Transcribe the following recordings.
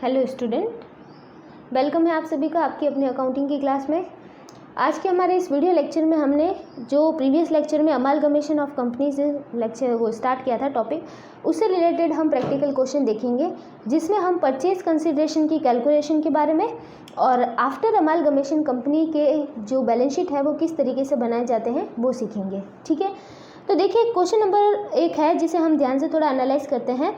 Hello student, welcome है आप सभी का आपकी अपनी अकाउंटिंग की क्लास में। आज के हमारे इस वीडियो लेक्चर में हमने जो प्रीवियस लेक्चर में अमालगमेशन ऑफ कंपनीज लेक्चर वो स्टार्ट किया था टॉपिक, उससे रिलेटेड हम प्रैक्टिकल क्वेश्चन देखेंगे जिसमें हम परचेज कंसिडरेशन की कैलकुलेशन के बारे में और आफ्टर अमालगमेशन कंपनी के जो बैलेंस शीट है वो किस तरीके से बनाए जाते हैं वो सीखेंगे। ठीक है, तो देखिए क्वेश्चन नंबर 1 है जिसे हम ध्यान से थोड़ा एनालाइज करते हैं।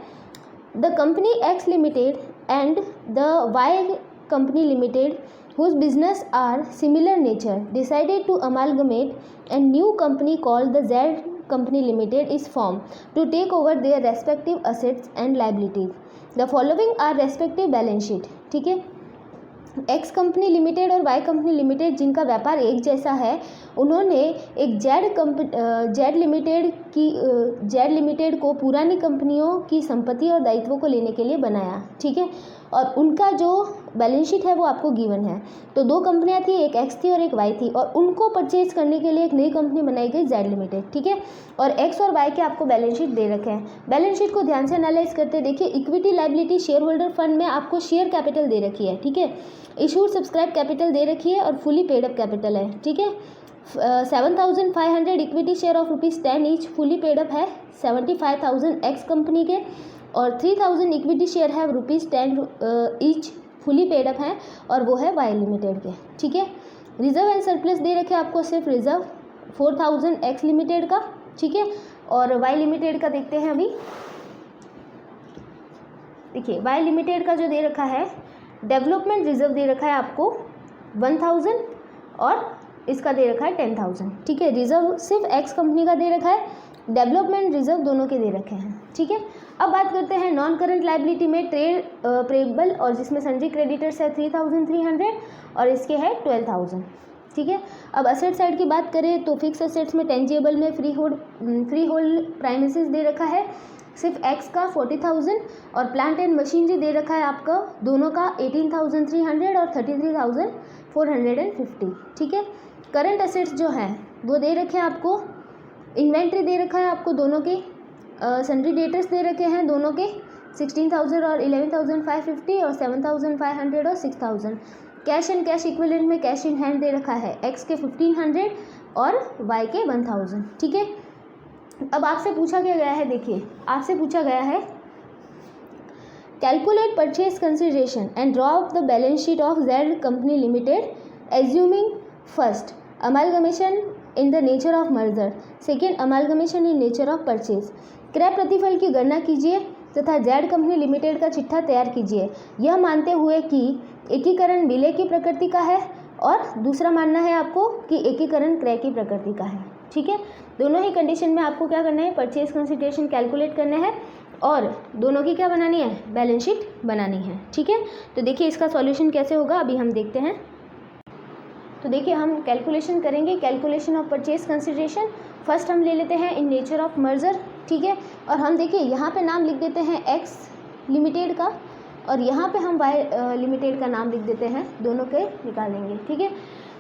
The company X Limited and the Y Company Limited, whose business are similar nature, decided to amalgamate, and new company called the Z Company Limited is formed to take over their respective assets and liabilities. The following are respective balance sheet. ठीक है, x company limited और Y company limited जिनका व्यापार एक जैसा है, उन्होंने एक जेड लिमिटेड को पुरानी कंपनियों की संपत्ति और दायित्वों को लेने के लिए बनाया। ठीक है, और उनका जो बैलेंस शीट है वो आपको गिवन है। तो दो कंपनियां थी, एक एक्स थी और एक वाई थी, और उनको परचेज करने के लिए एक नई कंपनी बनाई गई जेड लिमिटेड। ठीक है, और एक्स और वाई के आपको बैलेंस शीट दे रखे हैं। बैलेंस शीट को ध्यान से एनालाइज करते देखिए, equity liability share holder fund में आपको शेयर कैपिटल दे रखी है। ठीक है, इशूड सब्सक्राइब कैपिटल दे रखी है और फुली पेड अप कैपिटल है। ठीक है, 7,500 equity share of ₹10 each fully paid up है 75,000 एक्स कंपनी के, और 3,000 इक्विटी शेयर है ₹10 ईच फुली पेड अप है और वो है वाई लिमिटेड के। ठीक है, रिजर्व एंड सरप्लस दे रखे आपको सिर्फ रिजर्व 4,000 एक्स लिमिटेड का। ठीक है, और वाई लिमिटेड का देखते हैं अभी। देखिए वाई लिमिटेड का जो दे रखा है, डेवलपमेंट रिजर्व दे रखा है आपको 1,000 और इसका दे रखा है 10,000। ठीक है, रिजर्व सिर्फ एक्स कंपनी का दे रखा है, डेवलपमेंट रिजर्व दोनों के दे रखे हैं। ठीक है, अब बात करते हैं नॉन करंट लायबिलिटी में ट्रेड पेएबल और जिसमें सन्ड्री क्रेडिटर्स है 3,300 और इसके है 12,000। ठीक है, अब असेट साइड की बात करें तो फिक्स असेट्स में टेंजिबल में फ्री होल्ड प्राइमिसेस दे रखा है सिर्फ एक्स का 40,000 और प्लांट एंड मशीनरी दे रखा है आपका दोनों का 18,300 और 33,450। ठीक है, करंट असेट्स जो हैं वो दे रखे हैं आपको, इन्वेंट्री दे रखा है आपको दोनों के, सन्ड्री डेटर्स दे रखे हैं दोनों के 16,000 और 11,550 और 7,500 और 6,000। कैश एंड कैश इक्विवेलेंट में कैश इन हैंड दे रखा है एक्स के 1,500 और वाई के 1,000। ठीक है, अब आपसे पूछा क्या गया है, देखिए आपसे पूछा गया है calculate purchase consideration and draw up the balance sheet of Z company limited assuming first amalgamation in the nature of merger, second amalgamation in nature of purchase. क्रय प्रतिफल की गणना कीजिए तथा जेड कंपनी लिमिटेड का चिट्ठा तैयार कीजिए, यह मानते हुए कि एकीकरण विलय की प्रकृति का है और दूसरा मानना है आपको कि एकीकरण क्रय की प्रकृति का है। ठीक है, दोनों ही कंडीशन में आपको क्या करना है, परचेज कंसिडरेशन कैलकुलेट करना है और दोनों की क्या बनानी है, बैलेंस शीट बनानी है। ठीक है, तो देखिए इसका सॉल्यूशन कैसे होगा अभी हम देखते हैं। तो देखिए हम कैलकुलेशन करेंगे, calculation of purchase consideration. First हम ले लेते हैं इन नेचर ऑफ मर्जर। ठीक है, और हम देखिए यहाँ पे नाम लिख देते हैं एक्स लिमिटेड का और यहाँ पे हम वाई लिमिटेड का नाम लिख देते हैं, दोनों के निकालेंगे। ठीक है,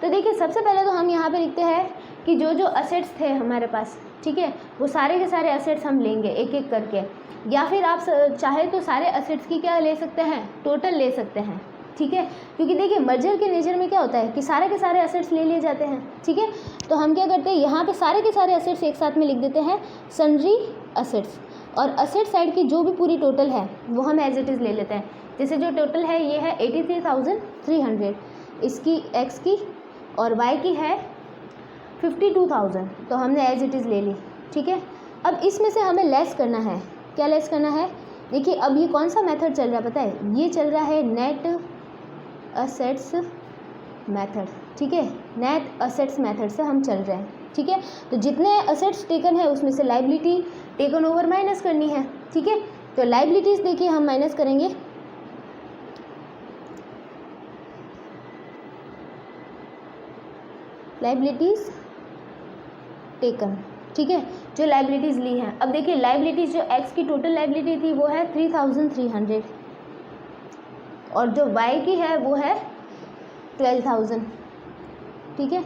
तो देखिए सबसे पहले तो हम यहाँ पे लिखते हैं कि जो जो असेट्स थे हमारे पास, ठीक है, वो सारे के सारे असेट्स हम लेंगे एक एक करके, या फिर आप चाहे तो सारे असेट्स की क्या ले सकते हैं, टोटल ले सकते हैं। ठीक है, क्योंकि देखिए मर्जर के नेचर में क्या होता है कि सारे के सारे असेट्स ले लिए जाते हैं। ठीक है, तो हम क्या करते हैं यहाँ पे सारे के सारे असेट्स एक साथ में लिख देते हैं सन्ड्री असेट्स, और असेट साइड की जो भी पूरी टोटल है वो हम एज इट इज़ ले लेते हैं। जैसे जो टोटल है ये है 83,300 इसकी एक्स की और वाई की है 52,000, तो हमने एज इट इज़ ले ली। ठीक है, अब इसमें से हमें लेस करना है, क्या लेस करना है, देखिए अब ये कौन सा मेथड चल रहा है पता है, ये चल रहा है नेट असेट्स मेथड। ठीक है, नेट असेट्स मेथड से हम चल रहे हैं। ठीक है, तो जितने असेट्स टेकन है उसमें से लाइबिलिटी टेकन ओवर माइनस करनी है। ठीक है, तो लाइबिलिटीज़ देखिए हम माइनस करेंगे, लाइबिलिटीज़ टेकन। ठीक है, जो लाइबिलिटीज़ ली हैं, अब देखिए लाइबिलिटीज़ जो एक्स की टोटल लाइबिलिटी थी वो है 3,300 और जो वाई की है वो है 12,000। ठीक है,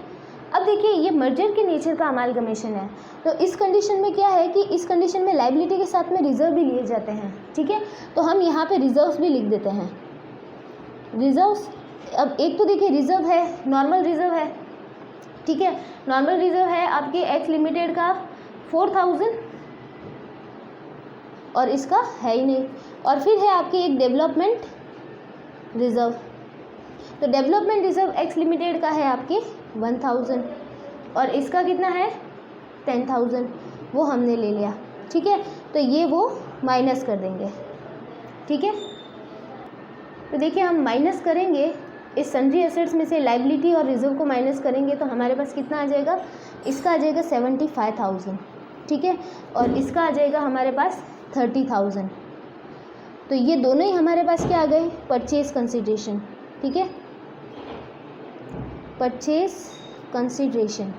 अब देखिए ये मर्जर के नेचर का अमालगमेशन है, तो इस कंडीशन में क्या है कि इस कंडीशन में लाइबिलिटी के साथ में रिजर्व भी लिए जाते हैं। ठीक है, तो हम यहाँ पे रिजर्व्स भी लिख देते हैं। रिजर्व्स, अब एक तो देखिए रिजर्व है, नॉर्मल रिजर्व है, ठीक है, नॉर्मल रिजर्व है आपके एक्स लिमिटेड का 4000 और इसका है ही नहीं। और फिर है आपकी एक डेवलपमेंट रिजर्व, तो डेवलपमेंट रिजर्व एक्स लिमिटेड का है आपके 1000 और इसका कितना है 10000, वो हमने ले लिया, ठीक है। तो ये वो माइनस कर देंगे, ठीक है। तो देखिए हम माइनस करेंगे इस सन्ड्री एसेट्स में से लाइबिलिटी और रिजर्व को माइनस करेंगे तो हमारे पास कितना आ जाएगा, इसका आ जाएगा 75,000, ठीक है, और इसका आ जाएगा हमारे पास 30,000। तो ये दोनों ही हमारे पास क्या आ गए, परचेज कंसिडरेशन, ठीक है, परचेज कंसिडरेशन।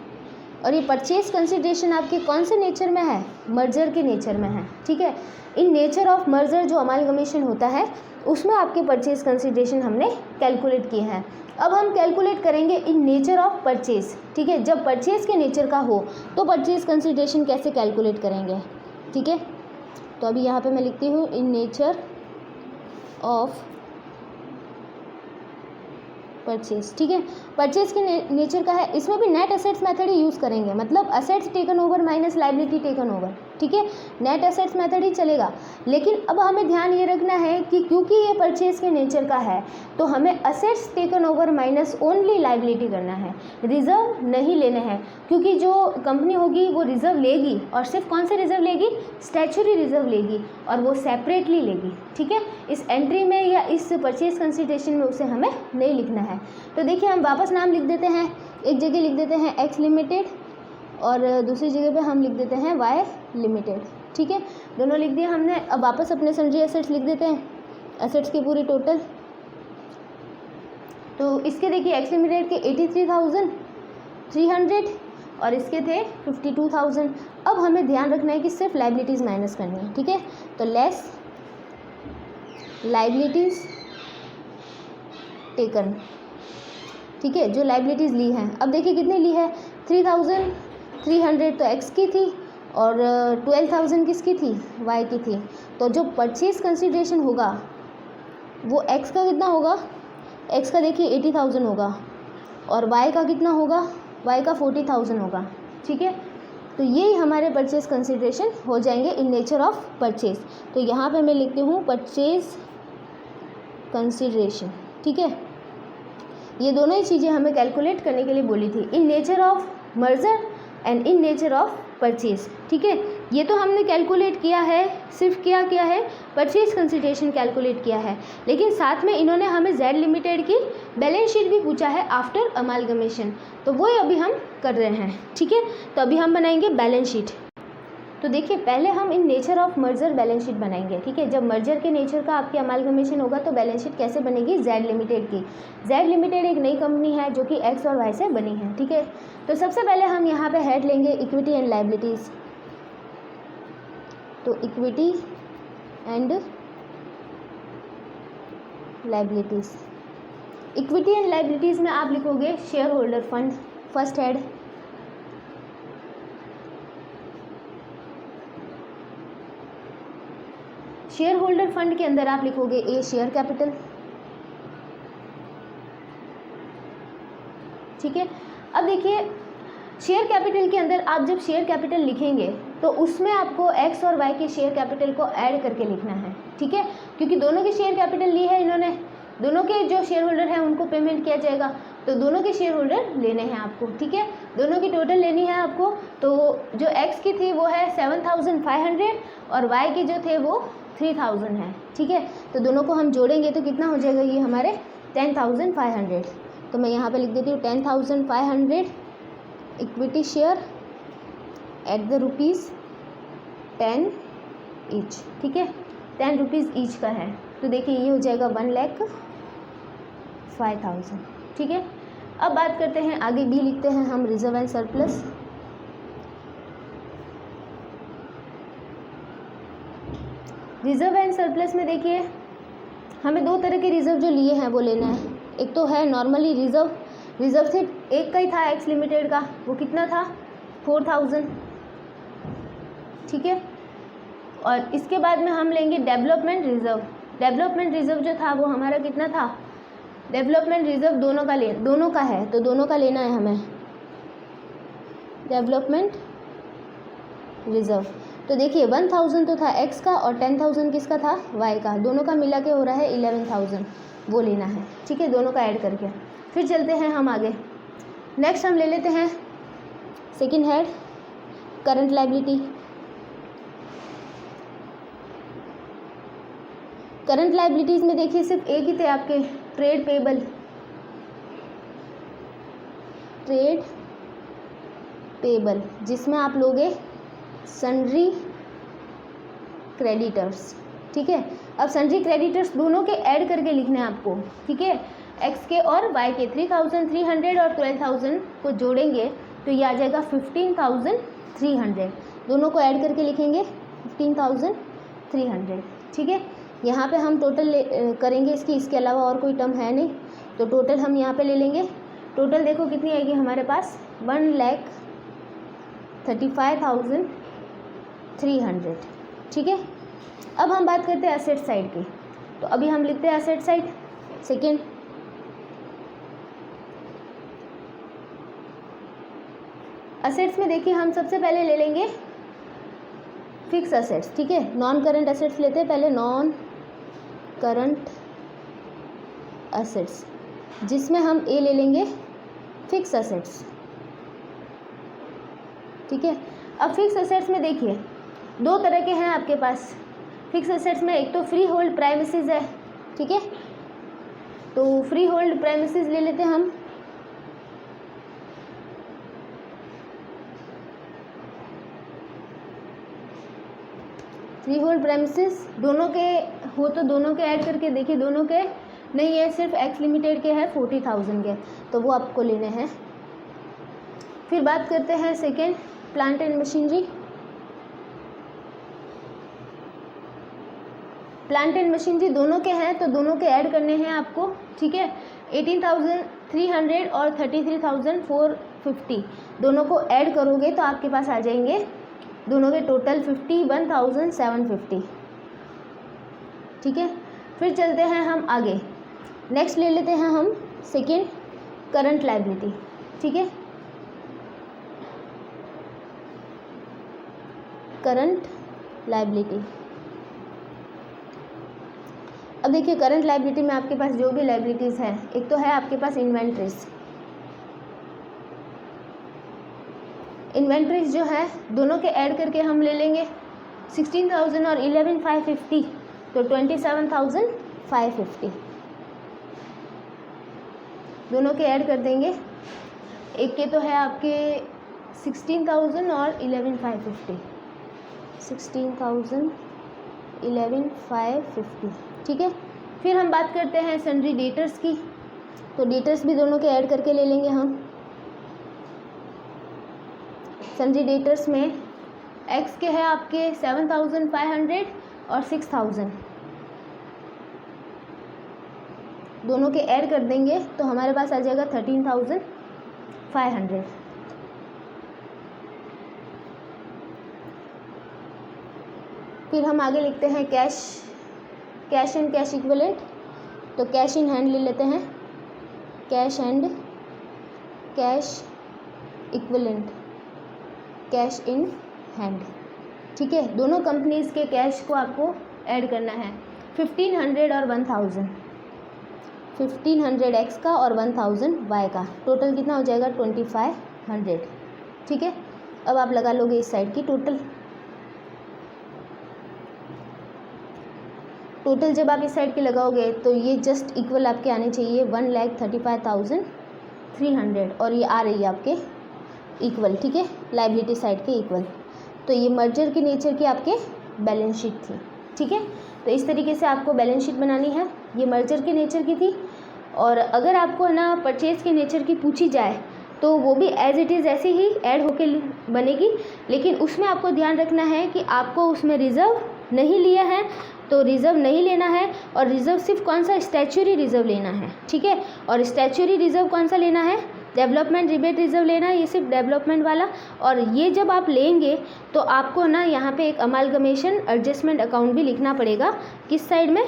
और ये परचेज कंसिडरेशन आपके कौन से नेचर में है, मर्जर के नेचर में है, ठीक है। इन नेचर ऑफ मर्जर जो अमालगमेशन होता है उसमें आपके परचेज कंसिडरेशन हमने कैलकुलेट किए हैं। अब हम कैलकुलेट करेंगे इन नेचर ऑफ परचेज, ठीक है। जब परचेज के नेचर का हो तो परचेज कंसिडरेशन कैसे कैलकुलेट करेंगे, ठीक है। तो अभी यहाँ पे मैं लिखती हूँ इन नेचर ऑफ परचेज, ठीक है। परचेज के नेचर का है, इसमें भी नेट एसेट्स मेथड ही यूज़ करेंगे, मतलब assets taken over minus liability taken over, ठीक है, नेट एसेट्स मेथड ही चलेगा। लेकिन अब हमें ध्यान ये रखना है कि क्योंकि ये परचेज के नेचर का है तो हमें assets taken over minus only liability करना है, रिजर्व नहीं लेने हैं, क्योंकि जो कंपनी होगी वो रिजर्व लेगी और सिर्फ कौन से रिजर्व लेगी, स्टैचुरी रिजर्व लेगी और वो सेपरेटली लेगी, ठीक है। इस एंट्री में या इस परचेज कंसिडरेशन में उसे हमें नहीं लिखना है। तो देखिए हम वापस नाम लिख देते हैं, एक जगह लिख देते हैं एक्स लिमिटेड और दूसरी जगह पे हम लिख देते हैं वाई लिमिटेड, ठीक है, दोनों लिख दिया हमने। अब वापस अपने सन्ड्री एसेट्स लिख देते हैं, एसेट्स की पूरी टोटल। तो इसके देखिए एक्स लिमिटेड के 83,300 और इसके थे 52,000। अब हमें ध्यान रखना है कि सिर्फ लाइबिलिटीज़ माइनस करनी है, ठीक है। तो लेस लाइबिलिटीज़ टेकन, ठीक है, जो लाइबिलिटीज़ ली हैं। अब देखिए कितनी ली है, 3,300 तो एक्स की थी और 12,000 किसकी थी, वाई की थी। तो जो परचेज कंसिडरेशन होगा वो एक्स का कितना होगा, एक्स का देखिए 80,000 होगा और वाई का कितना होगा, वाई का 40,000 होगा, ठीक है। तो ये हमारे परचेज कंसिडरेशन हो जाएंगे इन नेचर ऑफ परचेज। तो यहाँ पे मैं लिखती हूँ परचेज कंसिडरेशन, ठीक है। ये दोनों ही चीज़ें हमें कैलकुलेट करने के लिए बोली थी, in nature of merger and in nature of purchase, ठीक है। ये तो हमने कैलकुलेट किया है, सिर्फ क्या किया है, परचेज कंसिडरेशन कैलकुलेट किया है, लेकिन साथ में इन्होंने हमें जेड लिमिटेड की बैलेंस शीट भी पूछा है आफ्टर अमालगमेशन, तो वो अभी हम कर रहे हैं, ठीक है। तो अभी हम बनाएंगे बैलेंस शीट। तो देखिए पहले हम in nature of merger balance sheet बनाएंगे, ठीक है। जब मर्जर के नेचर का आपके अमालगमेशन होगा तो बैलेंस शीट कैसे बनेगी, जेड लिमिटेड की। जेड लिमिटेड एक नई कंपनी है जो कि एक्स और वाई से बनी है, ठीक है। तो सबसे पहले हम यहाँ पे हेड लेंगे इक्विटी एंड लाइबिलिटीज़। तो equity and liabilities, equity and liabilities में आप लिखोगे share holder fund, first head. Share holder fund के अंदर आप लिखोगे ए शेयर कैपिटल, ठीक है। अब देखिए शेयर कैपिटल के अंदर आप जब शेयर कैपिटल लिखेंगे तो उसमें आपको एक्स और वाई के शेयर कैपिटल को ऐड करके लिखना है, ठीक है, क्योंकि दोनों की शेयर कैपिटल ली है इन्होंने, दोनों के जो शेयर होल्डर हैं उनको पेमेंट किया जाएगा, तो दोनों के शेयर होल्डर लेने हैं आपको, ठीक है, दोनों की टोटल लेनी है आपको। तो जो एक्स की थी वो है 7,500 और वाई की जो थे वो 3,000 है, ठीक है। तो दोनों को हम जोड़ेंगे तो कितना हो जाएगा, ये हमारे 10,500। तो मैं यहाँ पे लिख देती हूँ 10,500 equity share at the ₹10 each, ठीक है, 10 रुपीज़ ईच का है। तो देखिए ये हो जाएगा 1,05,000, ठीक है। अब बात करते हैं आगे, बी लिखते हैं हम reserve and surplus. Reserve and surplus में देखिए हमें दो तरह के रिजर्व जो लिए हैं वो लेना है। एक तो है नॉर्मली रिजर्व, रिजर्व से एक का ही था एक्स लिमिटेड का, वो कितना था 4,000, ठीक है। और इसके बाद में हम लेंगे डेवलपमेंट रिजर्व। डेवलपमेंट रिजर्व जो था वो हमारा कितना था डेवलपमेंट रिजर्व दोनों का है, तो दोनों का लेना है हमें डेवलपमेंट रिजर्व। तो देखिए 1000 तो था x का और 10,000 किसका था, y का, दोनों का मिला के हो रहा है 11,000, वो लेना है। ठीक है, दोनों का ऐड करके। फिर चलते हैं हम आगे। नेक्स्ट हम ले लेते हैं second head current liability. Current liabilities में देखिए सिर्फ एक ही थे आपके, ट्रेड पेबल, जिसमें आप लोगे सन्ड्री क्रेडिटर्स। ठीक है, अब सन्ड्री क्रेडिटर्स दोनों के ऐड करके लिखने हैं आपको। ठीक है, एक्स के और वाई के 3,300 और 12,000 को जोड़ेंगे तो ये आ जाएगा 15,300। दोनों को ऐड करके लिखेंगे 15,300। ठीक है, यहाँ पे हम टोटल करेंगे इसके अलावा और कोई टर्म है नहीं, तो टोटल हम यहाँ पे ले लेंगे। टोटल देखो कितनी आएगी हमारे पास, 1,35,300। ठीक है, अब हम बात करते हैं एसेट साइड की। तो अभी हम लिखते हैं एसेट साइड सेकेंड। असेट्स में देखिए हम सबसे पहले ले लेंगे फिक्स असेट्स। ठीक है, नॉन करंट असेट्स लेते हैं पहले, नॉन करंट असेट्स, जिसमें हम ए ले लेंगे फिक्स असेट्स। ठीक है, अब फिक्स असेट्स में देखिए दो तरह के हैं आपके पास फिक्स असेट्स में। एक तो फ्री होल्ड प्राइमिसेस है। ठीक है, तो फ्री होल्ड प्राइमिसेस ले लेते हैं हम। फ्री होल्ड प्राइमिसेस दोनों के हो तो दोनों के ऐड करके देखिए, दोनों के नहीं है, सिर्फ एक्स लिमिटेड के है 40,000 के, तो वो आपको लेने हैं। फिर बात करते हैं second plant and machinery. Plant and machinery दोनों के हैं तो दोनों के ऐड करने हैं आपको। ठीक है, 18,300 और 33,450 दोनों को ऐड करोगे तो आपके पास आ जाएंगे दोनों के टोटल 51,750। ठीक है, फिर चलते हैं हम आगे। नेक्स्ट ले लेते हैं हम सेकेंड करंट लायबिलिटी। ठीक है, करंट लायबिलिटी। अब देखिए करंट लायबिलिटी में आपके पास जो भी लायबिलिटीज़ है, एक तो है आपके पास इन्वेंट्रीज जो है दोनों के ऐड करके हम ले लेंगे 16,000 और 11,550, तो 27,550 दोनों के ऐड कर देंगे। एक के तो है आपके 16,000 और 11,550, 16,000 11,550। ठीक है, फिर हम बात करते हैं सन्ड्री डेटर्स की। तो डेटर्स भी दोनों के ऐड करके ले लेंगे हम। सन्ड्री डेटर्स में एक्स के है आपके 7,500 और 6,000, दोनों के ऐड कर देंगे तो हमारे पास आ जाएगा 13,500। फिर हम आगे लिखते हैं कैश एंड कैश इक्विवेलेंट। तो कैश इन हैंड ले लेते हैं, cash and cash equivalent, cash in hand. ठीक है, दोनों कंपनीज़ के कैश को आपको ऐड करना है 1,500 और 1,000, 1,500 एक्स का और 1,000 वाई का, टोटल कितना हो जाएगा 2,500। ठीक है, अब आप लगा लोगे इस साइड की टोटल जब आप इस साइड की लगाओगे तो ये जस्ट इक्वल आपके आने चाहिए 1,35,300 और ये आ रही है आपके इक्वल। ठीक है, लायबिलिटी साइड के इक्वल। तो ये मर्जर की नेचर की आपके बैलेंस शीट थी। ठीक है, तो इस तरीके से आपको बैलेंस शीट बनानी है। ये मर्जर की नेचर की थी, और अगर आपको है ना परचेज़ के नेचर की पूछी जाए तो वो भी एज इट इज़ ऐसे ही ऐड होके बनेगी, लेकिन उसमें आपको ध्यान रखना है कि आपको उसमें रिज़र्व नहीं लिया है तो रिज़र्व नहीं लेना है, और रिज़र्व सिर्फ कौन सा स्टैच्यूरी रिज़र्व लेना है। ठीक है, और स्टैच्यूरी रिज़र्व कौन सा लेना है, डेवलपमेंट रिबेट रिजर्व लेना है, ये सिर्फ डेवलपमेंट वाला। और ये जब आप लेंगे तो आपको ना यहाँ पे एक अमालगमेशन एडजस्टमेंट अकाउंट भी लिखना पड़ेगा। किस साइड में?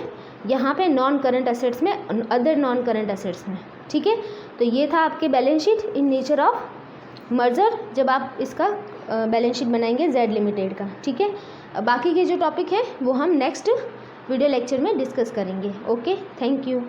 यहाँ पे नॉन करंट असेट्स में, अदर नॉन करंट असेट्स में। ठीक है, तो ये था आपके balance sheet in nature of merger, जब आप इसका बैलेंस शीट बनाएंगे जेड लिमिटेड का। ठीक है, बाकी के जो टॉपिक है वो हम नेक्स्ट वीडियो लेक्चर में डिस्कस करेंगे। Okay, thank you.